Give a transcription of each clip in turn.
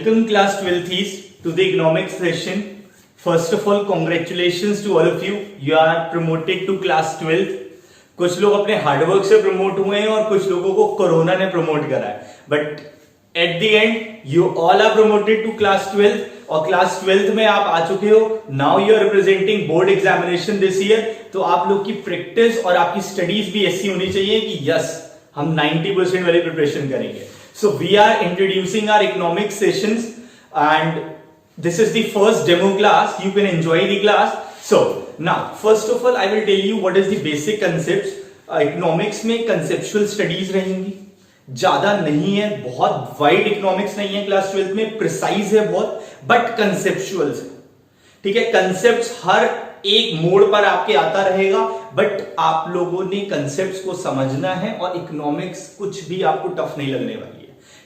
Welcome class 12th to the economics session. First of all, congratulations to all of you. You are promoted to class 12th. कुछ लोग अपने hard work से promote हुए हैं और कुछ लोगों को कोरोना ने प्रमोट करा है, but at the end you all are promoted to class 12th और क्लास 12th में आप आ चुके हो. Now you are representing board examination this year. तो आप लोग की प्रैक्टिस और आपकी स्टडीज भी ऐसी होनी चाहिए कि यस हम 90% वाली प्रिपरेशन करेंगे. So we are introducing our economics sessions and this is the first demo class. You can enjoy the class. So now first of all I will tell you what is the basic concepts. Economics में conceptual studies रहेंगी, ज्यादा नहीं है, बहुत wide economics नहीं है class 12th में, precise है बहुत, बट कंसेप्चुअल है. ठीक है, कंसेप्ट हर एक मोड़ पर आपके आता रहेगा, बट आप लोगों ने कंसेप्ट्स को समझना है और इकोनॉमिक्स कुछ भी आपको टफ नहीं लगने वाली है.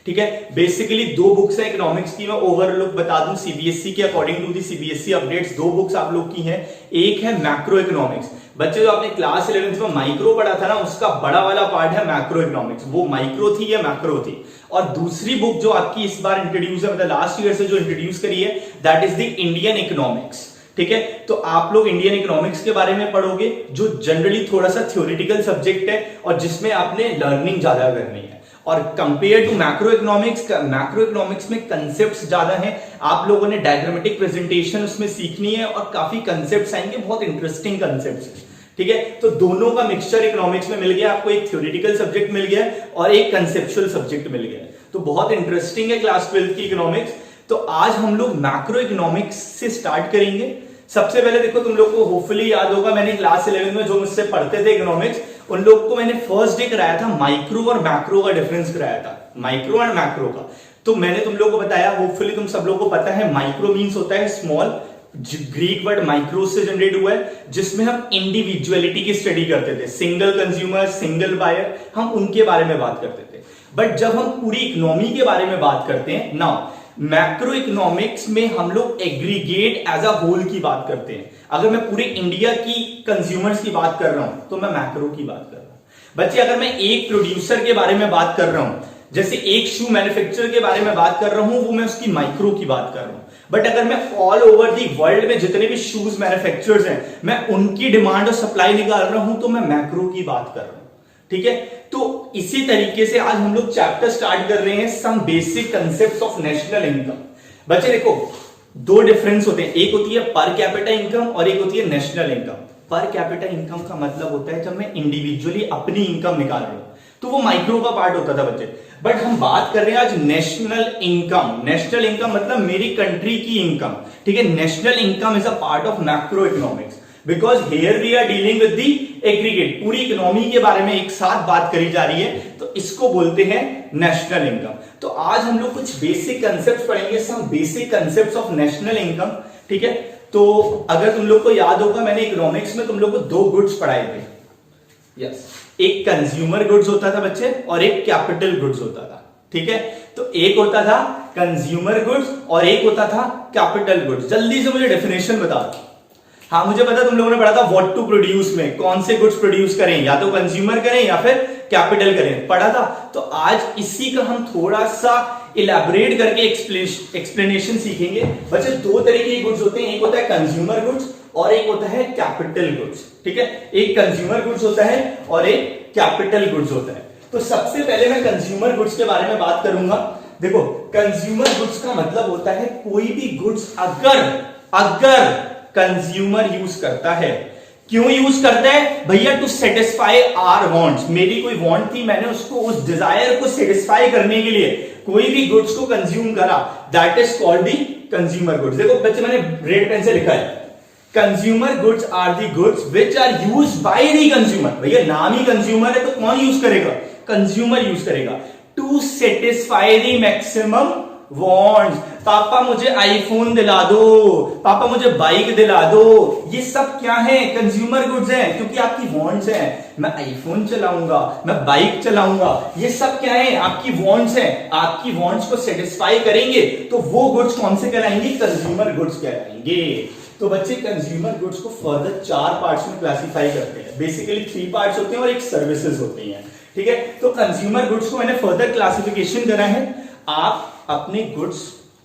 ठीक है, बेसिकली दो बुक्स है इकोनॉमिक्स की. मैं ओवरलुक बता दूं, सीबीएसई के according to the CBSE updates दो बुक्स आप लोग की हैं. एक है मैक्रो इकोनॉमिक्स. बच्चे जो आपने क्लास 11th में माइक्रो पढ़ा था ना, उसका बड़ा वाला पार्ट है मैक्रो इकोनॉमिक्स. वो माइक्रो थी या मैक्रो थी. और दूसरी बुक जो आपकी इस बार इंट्रोड्यूस है, मतलब लास्ट ईयर से जो इंट्रोड्यूस करी है, that is the Indian economics. ठीक है, तो आप लोग इंडियन इकोनॉमिक्स के बारे में पढ़ोगे, जो जनरली थोड़ा सा थ्योरेटिकल सब्जेक्ट है और जिसमें आपने लर्निंग ज्यादा करनी है. और कंपेयर टू मैक्रो इकोनॉमिक्स में कंसेप्ट्स ज्यादा हैं. आप लोगों ने डायग्रामेटिक प्रेजेंटेशन उसमें सीखनी है और काफी कंसेप्ट्स आएंगे, बहुत इंटरेस्टिंग कंसेप्ट्स हैं. ठीक है, तो दोनों का मिक्सचर इकोनॉमिक्स में मिल गया आपको. एक थ्योरेटिकल सब्जेक्ट मिल गया और एक कंसेप्चुअल सब्जेक्ट मिल गया. तो बहुत इंटरेस्टिंग है क्लास 12th की इकोनॉमिक्स. तो आज हम लोग मैक्रो इकोनॉमिक्स से स्टार्ट करेंगे. सबसे पहले देखो, तुम लोग को होपफुली याद होगा, मैंने क्लास 11 में जो मुझसे पढ़ते थे इकोनॉमिक्स, उन लोग को मैंने फर्स्ट डे कराया था माइक्रो और मैक्रो का डिफरेंस कराया था, माइक्रो एंड मैक्रो का. तो मैंने तुम लोग को बताया, होपफुली तुम सब लोगों को पता है, माइक्रो मींस होता है स्मॉल. ग्रीक वर्ड माइक्रो से जनरेट हुआ है, जिसमें हम इंडिविजुअलिटी की स्टडी करते थे. सिंगल कंज्यूमर, सिंगल बायर, हम उनके बारे में बात करते थे. बट जब हम पूरी इकोनॉमी के बारे में बात करते हैं, नाउ मैक्रो इकोनॉमिक्स में हम लोग एग्रीगेट एज अ होल की बात करते हैं. अगर मैं पूरे इंडिया की कंज्यूमर्स की बात कर रहा हूं तो मैं मैक्रो की बात कर रहा हूं. बच्चे, अगर मैं एक प्रोड्यूसर के बारे में बात कर रहा हूं, जैसे एक शू मैन्युफैक्चरर के बारे में बात कर रहा हूं, वो मैं उसकी माइक्रो की बात कर रहा हूं. बट अगर मैं ऑल ओवर दी वर्ल्ड में जितने भी शूज मैन्युफैक्चरर्स हैं, मैं उनकी डिमांड और सप्लाई निकाल रहा हूं, तो मैं मैक्रो की बात कर रहा हूं. ठीक है, तो इसी तरीके से आज हम लोग चैप्टर स्टार्ट कर रहे हैं, some basic concepts of national income. बच्चे देखो, दो डिफरेंस होते हैं. एक होती है पर कैपिटा इनकम और एक होती है national income. Per capita income का मतलब होता है जब मैं इंडिविजुअली अपनी इनकम निकाल रहा हूं, तो वो माइक्रो का पार्ट होता था बच्चे. बट हम बात कर रहे हैं आज नेशनल इनकम. नेशनल इनकम मतलब मेरी कंट्री की इनकम. ठीक है, national income is a part of macro economics, because here we are dealing with the aggregate. पूरी इकोनॉमी के बारे में एक साथ बात करी जा रही है, तो इसको बोलते हैं नेशनल इनकम. तो आज हम लोग कुछ बेसिक कंसेप्ट पढ़ेंगे, some basic concepts of national income. ठीक है, तो अगर तुम लोग को याद होगा, मैंने इकोनॉमिक्स में तुम लोग को दो गुड्स पढ़ाए थे. यस, एक कंज्यूमर गुड्स होता था बच्चे और एक कैपिटल गुड्स होता था. ठीक है, तो एक होता था कंज्यूमर गुड्स और एक होता था कैपिटल गुड्स. जल्दी से मुझे डेफिनेशन बता. हाँ, मुझे पता तुम लोगों ने पढ़ा था व्हाट टू प्रोड्यूस में, कौन से गुड्स प्रोड्यूस करें, या तो कंज्यूमर करें या फिर कैपिटल करें, पढ़ा था. तो आज इसी का हम थोड़ा सा इलैबोरेट करके एक्सप्लेनेशन सीखेंगे. बच्चे, दो तरीके के गुड्स होते हैं, एक होता है कंज्यूमर गुड्स और एक होता है कैपिटल गुड्स. ठीक है, एक कंज्यूमर गुड्स होता है और एक कैपिटल गुड्स होता है. तो सबसे पहले मैं कंज्यूमर गुड्स के बारे में बात करूंगा. देखो, कंज्यूमर गुड्स का मतलब होता है कोई भी गुड्स अगर कंज्यूमर यूज करता है. क्यों यूज करता है भैया? To satisfy our wants. मेरी कोई वांट थी, मैंने उसको, उस डिजायर को सेटिस्फाई करने के लिए कोई भी गुड्स को कंज्यूम करा, that is called the consumer goods. देखो बच्चे, मैंने रेड पेन से लिखा है, consumer goods are the goods which are use by the consumer. भैया नाम ही कंज्यूमर है, तो कौन यूज करेगा? कंज्यूमर यूज करेगा. To satisfy the maximum wants. पापा मुझे आईफोन दिला दो, पापा मुझे बाइक दिला दो, ये सब क्या है? कंज्यूमर गुड्स हैं, क्योंकि आपकी वांट्स हैं. मैं आईफोन चलाऊंगा, मैं बाइक चलाऊंगा, ये सब क्या है? आपकी वांट्स हैं. आपकी वांट्स को सेटिस्फाई करेंगे तो वो गुड्स कौन से कहलाएंगे? कंज्यूमर गुड्स कहलाएंगे. तो बच्चे, कंज्यूमर गुड्स को फर्दर चार पार्ट्स में क्लासिफाई करते हैं. बेसिकली 3 पार्ट्स होते हैं और एक सर्विसेज होती हैं. ठीक है, तो कंज्यूमर गुड्स को मैंने फर्दर क्लासिफिकेशन करा है. आप अपने गुड्स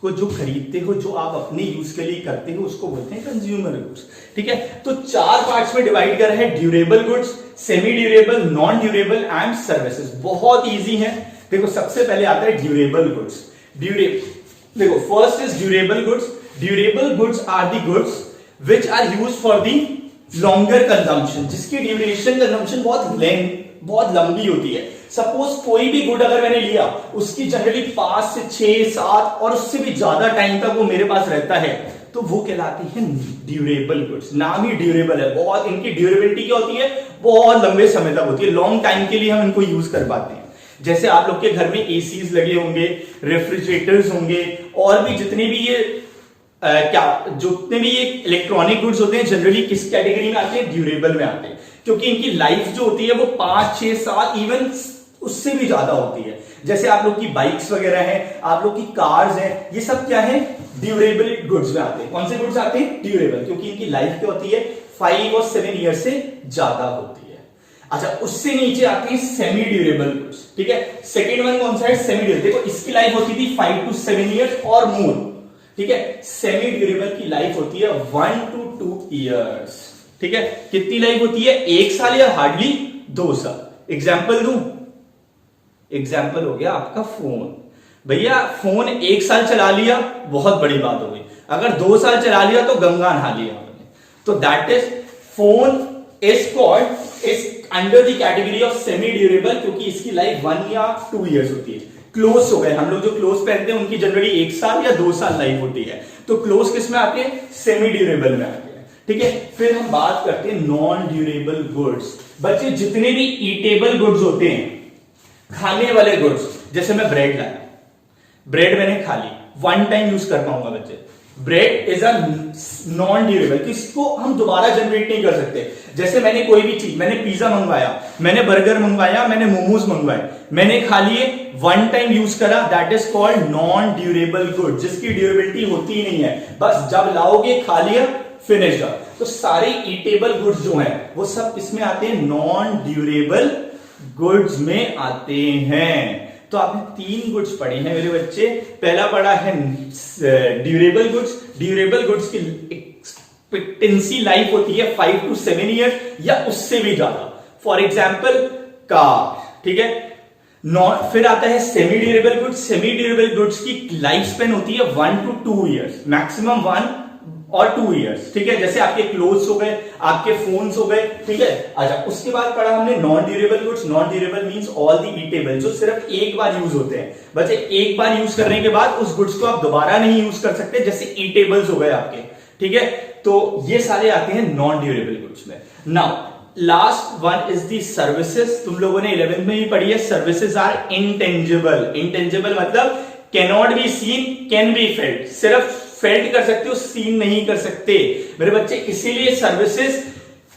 को जो खरीदते हो, जो आप अपने यूज के लिए करते हो, उसको बोलते हैं कंज्यूमर गुड्स। ठीक है, तो 4 पार्ट्स में डिवाइड करा है, durable goods, semi durable, non durable and services. बहुत इजी है। देखो सबसे पहले आता है ड्यूरेबल गुड्स। देखो first is durable goods. Durable goods are the goods which are use for the longer consumption, जिसकी ड्यूरेशन कंजम्पशन बहुत लंबी होती है। सपोज कोई भी गुड अगर मैंने लिया, उसकी जनरली 5 से 6, 7 और उससे भी ज्यादा टाइम तक वो मेरे पास रहता है, तो वो कहलाती है ड्यूरेबल गुड्स। नाम ही ड्यूरेबल है, बहुत इनकी ड्यूरेबिलिटी क्या होती है, बहुत लंबे समय तक होती है, लॉन्ग टाइम के लिए हम इनको यूज कर पाते हैं। जैसे आप लोग के घर में एसीज लगे होंगे, रेफ्रिजरेटर्स होंगे, और भी जितने भी ये जितने भी ये इलेक्ट्रॉनिक गुड्स होते हैं, जनरली किस कैटेगरी में आते हैं, ड्यूरेबल में आते हैं, क्योंकि इनकी लाइफ जो होती है वो 5, 6, 7 इवन उससे भी ज्यादा होती है। जैसे आप लोग की बाइक्स वगैरह हैं, आप लोग की कार्स हैं, ये सब क्या है, ड्यूरेबल गुड्स में आते हैं। कौन से गुड्स आते हैं, ड्यूरेबल, क्योंकि इनकी लाइफ क्या होती है 5 और 7 ईयर से ज्यादा होती है। अच्छा, उससे नीचे आते हैं सेमी ड्यूरेबल गुड्स। ठीक है, सेकेंड वन कौन सा है, सेमी ड्यूरेबल। देखो इसकी लाइफ होती थी 5 to 7 ईयर्स और मोर। ठीक है, सेमी ड्यूरेबल की लाइफ होती है 1 to 2 ईयर्स। ठीक है, कितनी लाइफ होती है, 1 साल या हार्डली 2 साल। एग्जाम्पल दूं, एग्जाम्पल हो गया आपका फोन। भैया फोन 1 साल चला लिया, बहुत बड़ी बात हो गई। अगर 2 साल चला लिया तो गंगा नहा लिया आपने। तो that is phone is called is under the category of semi durable, क्योंकि इसकी लाइफ 1 या 2 ईयर्स होती है। क्लोज हो गए, हम लोग जो क्लोज पहनते हैं उनकी जनरली 1 साल या 2 साल लाइफ होती है। तो क्लोज किस में आते हैं, सेमी ड्यूरेबल में आते हैं। ठीक है, फिर हम बात करते हैं नॉन ड्यूरेबल गुड्स। बच्चे जितने भी ईटेबल गुड्स होते हैं, खाने वाले गुड्स, जैसे मैं ब्रेड लाया, ब्रेड मैंने खा ली, 1 टाइम यूज कर पाऊंगा बच्चे। Bread is a non durable, इसको हम दोबारा जनरेट नहीं कर सकते। जैसे मैंने कोई भी चीज, मैंने पिज्जा मंगवाया, मैंने बर्गर मंगवाया, मैंने मोमोज मंगवाए, मैंने खा लिए, 1 टाइम यूज करा, that is called non durable good, जिसकी ड्यूरेबिलिटी होती ही नहीं है। बस जब लाओगे खा लिया, फिनिश। तो सारे ईटेबल गुड्स जो हैं वो सब किसमें आते हैं, नॉन ड्यूरेबल गुड्स में आते हैं। तो आपने 3 गुड्स पढ़े हैं मेरे बच्चे। पहला पढ़ा है ड्यूरेबल गुड्स। ड्यूरेबल गुड्स की एक्सपेक्टेंसी लाइफ होती है 5 to 7 ईयर या उससे भी ज्यादा। For example car. ठीक है, फिर आता है semi durable goods. Semi durable goods की लाइफ स्पेन होती है 1 to 2 ईयर्स, मैक्सिमम 1 और 2 ईयर्स। ठीक है, जैसे आपके क्लोथ्स हो गए, आपके फोन्स हो गए। ठीक है, अच्छा उसके बाद पढ़ा हमने non durable goods. Non durable means all the eatable, जो सिर्फ एक बार यूज होते हैं। बच्चे एक बार यूज करने के बाद उस गुड्स को आप दोबारा नहीं यूज कर सकते, जैसे ईटेबल्स हो गए आपके। ठीक है, तो ये सारे आते हैं नॉन ड्यूरेबल गुड्स में। Now last one is the services. तुम लोगों ने 11th में भी पढ़ी है, सर्विसेज आर इंटेंजिबल। इंटेंजिबल मतलब cannot be seen, can be felt. सिर्फ फेल्ट कर सकते हो, सीन नहीं कर सकते मेरे बच्चे। इसीलिए सर्विसेज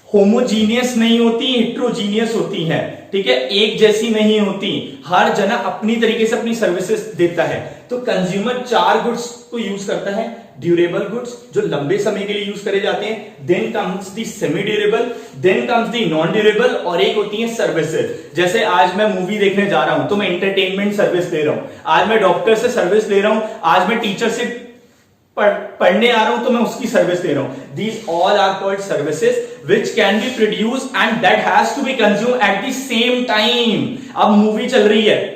होमोजीनियस नहीं होती, हेट्रोजीनियस होती है। ठीक है, एक जैसी नहीं होती, हर जना अपनी तरीके से अपनी सर्विसेज देता है। तो कंज्यूमर 4 गुड्स को यूज करता है। ड्यूरेबल गुड्स जो लंबे समय के लिए यूज करे जाते हैं, then comes the semi durable, then comes the non durable, और एक होती है सर्विसेज। जैसे आज मैं मूवी देखने जा रहा हूं तो मैं एंटरटेनमेंट सर्विस ले रहा हूं, आज मैं डॉक्टर से सर्विस ले रहा हूं, आज मैं टीचर से पढ़ने आ रहा हूं तो मैं उसकी सर्विस दे रहा हूं। These all are called services which can be produce and that has to be consume at the same time. अब मूवी चल रही है,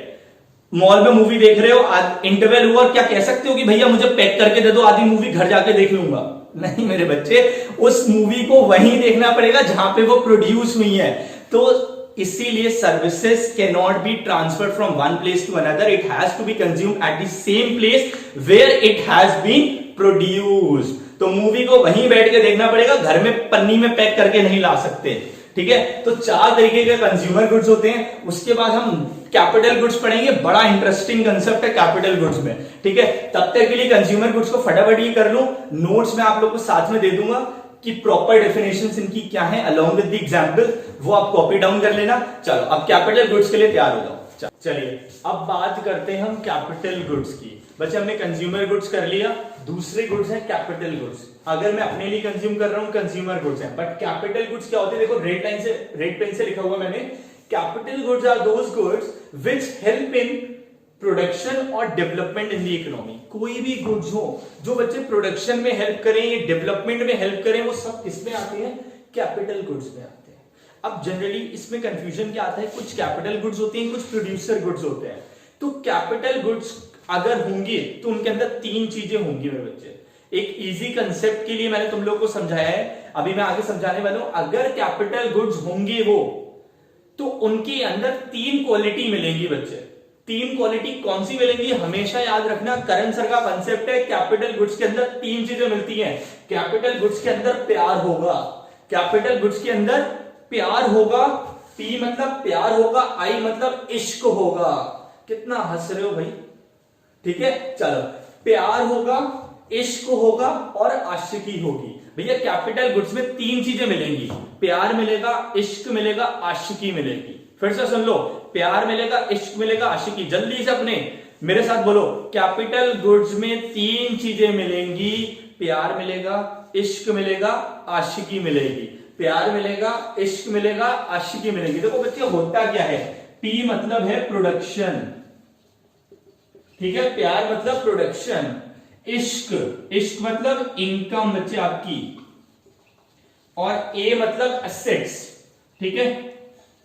मॉल में मूवी देख रहे हो, इंटरवल हुआ, क्या कह सकते हो कि भैया मुझे पैक करके दे दो, आधी मूवी घर जाके देख लूंगा? नहीं मेरे बच्चे, उस मूवी को वहीं देखना पड़ेगा जहां पे वो प्रोड्यूस हुई है। तो इसीलिए services can not be transferred from one place to another, it has to be consumed at the same place where it has been produce. तो मूवी को वहीं बैठ के देखना पड़ेगा, घर में पन्नी में पैक करके नहीं ला सकते। ठीक है, तो 4 तरीके के कंज्यूमर गुड्स होते हैं। उसके बाद हम कैपिटल गुड्स पढ़ेंगे, बड़ा इंटरेस्टिंग कंसेप्ट है कैपिटल गुड्स में। ठीक है, तब तक के लिए कंज्यूमर गुड्स को फटाफट ये कर लो, नोट्स में आप लोग को साथ में दे दूंगा कि प्रॉपर डेफिनेशंस इनकी क्या है अलोंग विद द एग्जांपल, वो आप कॉपी डाउन कर लेना। चलो अब कैपिटल गुड्स के लिए तैयार हो जाओ। चलिए अब बात करते हैं हम कैपिटल गुड्स की। बच्चे हमने कंज्यूमर गुड्स कर लिया, दूसरे गुड्स हैं कैपिटल गुड्स। अगर मैं अपने लिए कंज्यूम कर रहा हूं कंज्यूमर गुड्स हैं, बट कैपिटल गुड्स क्या होते हैं? देखो रेड पेन से लिखा हुआ मैंने, capital goods are those goods which help in production और डेवलपमेंट इन द इकोनॉमी। कोई भी गुड्स हो जो बच्चे प्रोडक्शन में हेल्प करें, डेवलपमेंट में हेल्प करें, वो सब किसमें आते हैं? कैपिटल गुड्स में आते हैं। अब जनरली इसमें कंफ्यूजन क्या आता है, कुछ कैपिटल गुड्स होते हैं, कुछ प्रोड्यूसर गुड्स होते हैं। तो कैपिटल गुड्स अगर होंगे तो उनके अंदर तीन चीजें होंगी मेरे बच्चे। एक इजी कंसेप्ट के लिए मैंने तुम लोग को समझाया है, अभी मैं आगे समझाने वाला हूं। अगर कैपिटल गुड्स होंगे वो, तो उनके अंदर तीन क्वालिटी मिलेंगी बच्चे। तीन क्वालिटी कौन सी मिलेंगी? हमेशा याद रखना, करण सर का कंसेप्ट है, कैपिटल गुड्स के अंदर तीन चीजें मिलती हैं। कैपिटल गुड्स के अंदर प्यार होगा, कैपिटल गुड्स के अंदर प्यार होगा, पी मतलब प्यार होगा, आई मतलब इश्क होगा। कितना हंस रहे हो भाई? ठीक है, चलो, प्यार होगा, इश्क होगा और आशिकी होगी। भैया कैपिटल गुड्स में तीन चीजें मिलेंगी, प्यार मिलेगा, इश्क मिलेगा, आशिकी मिलेगी। फिर से सुन लो, प्यार मिलेगा, इश्क मिलेगा, आशिकी। जल्दी से अपने मेरे साथ बोलो, कैपिटल गुड्स में तीन चीजें मिलेंगी, प्यार मिलेगा, इश्क मिलेगा, आशिकी मिलेगी। प्यार मिलेगा, इश्क मिलेगा, आशिकी मिलेगी। देखो बच्चे होता क्या है, पी मतलब है प्रोडक्शन, ठीक है, प्यार मतलब प्रोडक्शन, इश्क मतलब इनकम बच्चे आपकी, और ए मतलब एसेट्स, ठीक है।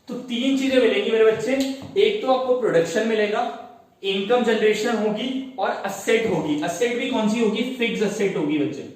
तो तीन चीजें मिलेंगी मेरे बच्चे, एक तो आपको प्रोडक्शन मिलेगा, इनकम जनरेशन होगी और असेट होगी। असेट भी कौन सी होगी? फिक्स असेट होगी बच्चे,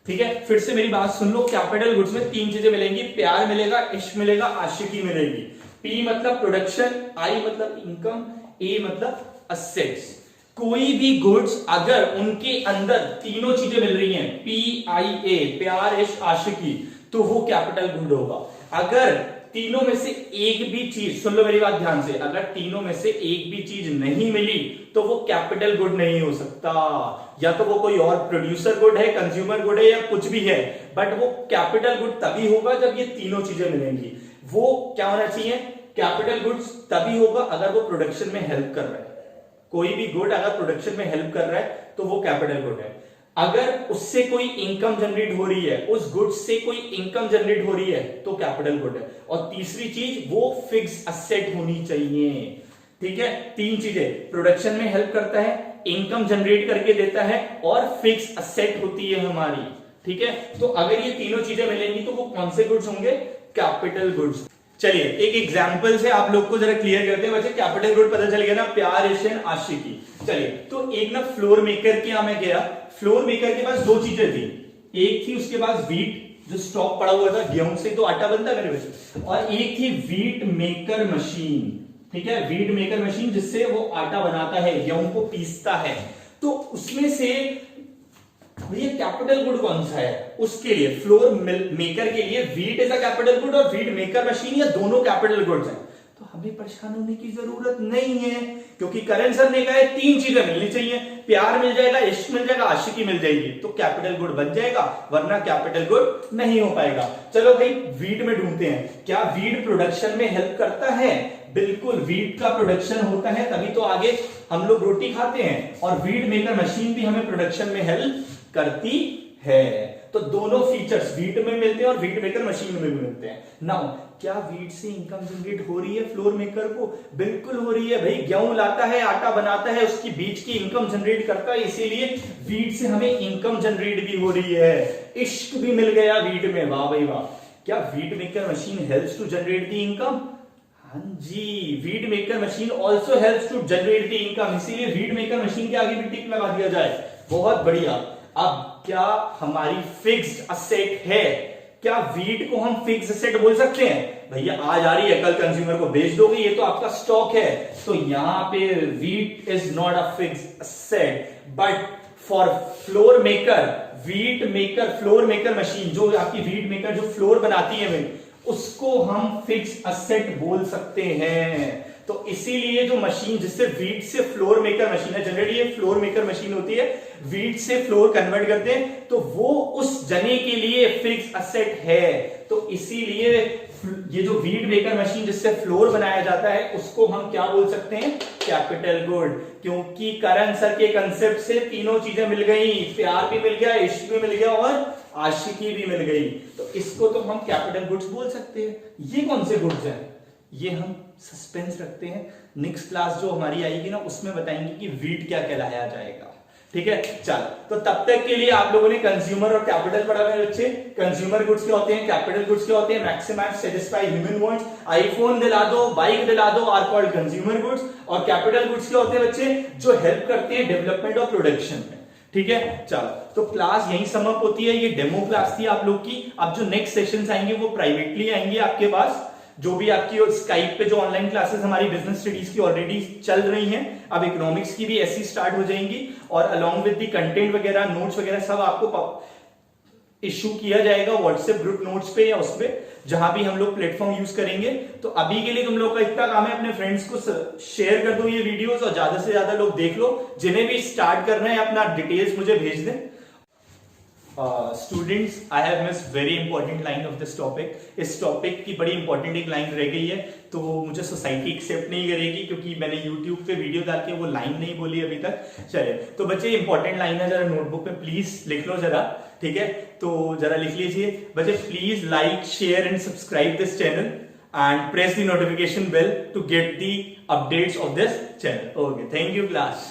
ठीक है। फिर से मेरी बात सुन लो, कैपिटल गुड्स में तीन चीजें मिलेंगी, प्यार मिलेगा, इश्क मिलेगा, आशिकी मिलेगी। पी मतलब प्रोडक्शन, आई मतलब इनकम, ए मतलब असेट्स। कोई भी गुड्स अगर उनके अंदर तीनों चीजें मिल रही हैं, पी आई ए, प्यार, इश्क, आशिकी, तो वो कैपिटल गुड होगा। अगर तीनों में से एक भी चीज, सुन लो मेरी बात ध्यान से, अगर तीनों में से एक भी चीज नहीं मिली तो वो कैपिटल गुड नहीं हो सकता। या तो वो कोई और प्रोड्यूसर गुड है, कंज्यूमर गुड है, या कुछ भी है, बट वो कैपिटल गुड तभी होगा जब ये तीनों चीजें मिलेंगी। वो क्या होना चाहिए? कैपिटल गुड्स तभी होगा अगर वो प्रोडक्शन में हेल्प कर रहा है। कोई भी गुड अगर प्रोडक्शन में हेल्प कर रहा है तो वो कैपिटल गुड है। अगर उससे कोई इनकम जनरेट हो रही है, उस गुड से कोई इनकम जनरेट हो रही है, तो कैपिटल गुड है। और तीसरी चीज, वो फिक्स असेट होनी चाहिए, ठीक है। तीन चीजें, प्रोडक्शन में हेल्प करता है, इनकम जनरेट करके देता है, और फिक्स असेट होती है हमारी, ठीक है। तो अगर ये तीनों चीजें मिलेंगी तो वो कौन से गुड्स होंगे? Capital goods. चलिए एक एग्जांपल से आप लोग को जरा क्लियर करते हैं बच्चे। कैपिटल गुड पता चल गया ना, प्यार, इश्क, आशिकी। चलिए, तो एक ना फ्लोर मेकर के यहां मैं गया, फ्लोर मेकर के पास दो चीजें थी। एक थी उसके पास वीट, जो स्टॉक पड़ा हुआ था, गेहूं से तो आटा बनता है मेरे बच्चे, और एक थी वीट मेकर मशीन, ठीक है, वीट मेकर मशीन, जिससे वो आटा बनाता है, गेहूं को पीसता है। तो उसमें से भैया कैपिटल गुड कौन सा है? उसके लिए फ्लोर मेकर के लिए wheat is a capital good और वीट मेकर मशीन, या दोनों कैपिटल गुड्स हैं। तो हमें परेशान होने की जरूरत नहीं है, क्योंकि करण सर ने कहा है तीन चीजें मिलनी चाहिए, प्यार मिल जाएगा, इश्क मिल जाएगा, आशिकी मिल जाएगी, तो कैपिटल गुड बन जाएगा, वरना कैपिटल गुड नहीं हो पाएगा। चलो भाई वीट में ढूंढते हैं, क्या वीट प्रोडक्शन में हेल्प करता है? बिल्कुल, वीट का प्रोडक्शन होता है तभी तो आगे हम लोग रोटी खाते हैं, और वीट मेकर मशीन भी हमें प्रोडक्शन में हेल्प करती है। तो दोनों फीचर्स वीट में मिलते हैं और वीट मेकर मशीन में भी मिलते हैं। नाउ क्या वीट से इनकम जनरेट हो रही है फ्लोर मेकर को? बिल्कुल हो रही है भाई, गेहूं लाता है, आटा बनाता है, उसकी बीज की इनकम जनरेट करता है, इसीलिए वीट से हमें इनकम जनरेट भी हो रही है। इश्क भी मिल गया वीट में, वाह भाई वाह। क्या wheat maker machine helps to generate the income? हाँ जी, wheat maker machine also helps to generate the income, इसीलिए वीट मेकर मशीन के आगे भी टिक लगा दिया जाए। बहुत बढ़िया। अब क्या हमारी फिक्स्ड असेट है? क्या वीट को हम फिक्स्ड असेट बोल सकते हैं? भैया आज आ रही है, कल कंज्यूमर को बेच दोगे, ये तो आपका स्टॉक है। तो यहां पे wheat is not a fixed asset, but for floor maker, wheat maker floor maker machine, जो आपकी वीट मेकर जो फ्लोर बनाती है उसको हम फिक्स्ड असेट बोल सकते हैं। तो इसीलिए जो मशीन जिससे वीट से फ्लोर मेकर मशीन है, जनरली ये फ्लोर मेकर मशीन होती है, वीट से फ्लोर कन्वर्ट करते हैं, तो वो उस जने के लिए फिक्स असेट है। तो इसीलिए ये जो वीट मेकर मशीन जिससे फ्लोर बनाया जाता है, उसको हम क्या बोल सकते हैं? Capital good. क्योंकि करण सर के कंसेप्ट से तीनों चीजें मिल गई, प्यार भी मिल गया, इश्क भी मिल गया और आशिकी भी मिल गई, तो इसको तो हम कैपिटल गुड्स बोल सकते हैं। ये कौन से गुड्स हैं? ये हम सस्पेंस रखते हैं। नेक्स्ट क्लास जो हमारी आएगी ना, उसमें बताएंगे कि वीट क्या कहलाया जाएगा। ठीक है, चलो तो तब तक के लिए आप लोगों ने कंज्यूमर और कैपिटल पढ़ा है बच्चे। कंज्यूमर गुड्स क्या होते हैं, कैपिटल गुड्स क्या होते हैं, maximize satisfy human wants. IPhone दिला दो, बाइक दिला दो, आर कॉल्ड कंज्यूमर गुड्स। और कैपिटल गुड्स क्या होते हैं बच्चे, जो हेल्प करते हैं डेवलपमेंट और प्रोडक्शन में। ठीक है, चलो तो क्लास यही समअप होती है। ये डेमो क्लास थी आप लोग की। अब जो नेक्स्ट सेशंस आएंगे वो प्राइवेटली आएंगे आपके पास। जो भी आपकी स्काइप पे जो ऑनलाइन क्लासेस हमारी बिजनेस स्टडीज की ऑलरेडी चल रही हैं, अब इकोनॉमिक्स की भी ऐसी स्टार्ट हो जाएंगी। और अलोंग विद द कंटेंट वगैरह, नोट्स वगैरह सब आपको इश्यू किया जाएगा व्हाट्सएप ग्रुप नोट्स पे या उस पे, जहां भी हम लोग प्लेटफॉर्म यूज करेंगे। तो अभी के लिए तुम लोग का इतना काम है, अपने फ्रेंड्स को शेयर कर दो ये वीडियोस, और ज्यादा से ज्यादा लोग देख लो। जिन्हें भी स्टार्ट करना है अपना डिटेल्स मुझे भेज दें। Students, I have miss very important line of this topic. इस टॉपिक की बड़ी इंपॉर्टेंट एक लाइन रह गई है, तो मुझे सोसाइटी एक्सेप्ट नहीं करेगी, क्योंकि मैंने यूट्यूब पे वीडियो डाल के वो लाइन नहीं बोली अभी तक। चलिए, तो बच्चे इंपॉर्टेंट लाइन है, जरा नोटबुक में प्लीज लिख लो जरा। ठीक है, तो जरा लिख लीजिए बच्चे। Please like, share and subscribe this channel and press the notification bell to get the updates of this channel. Okay, thank you class.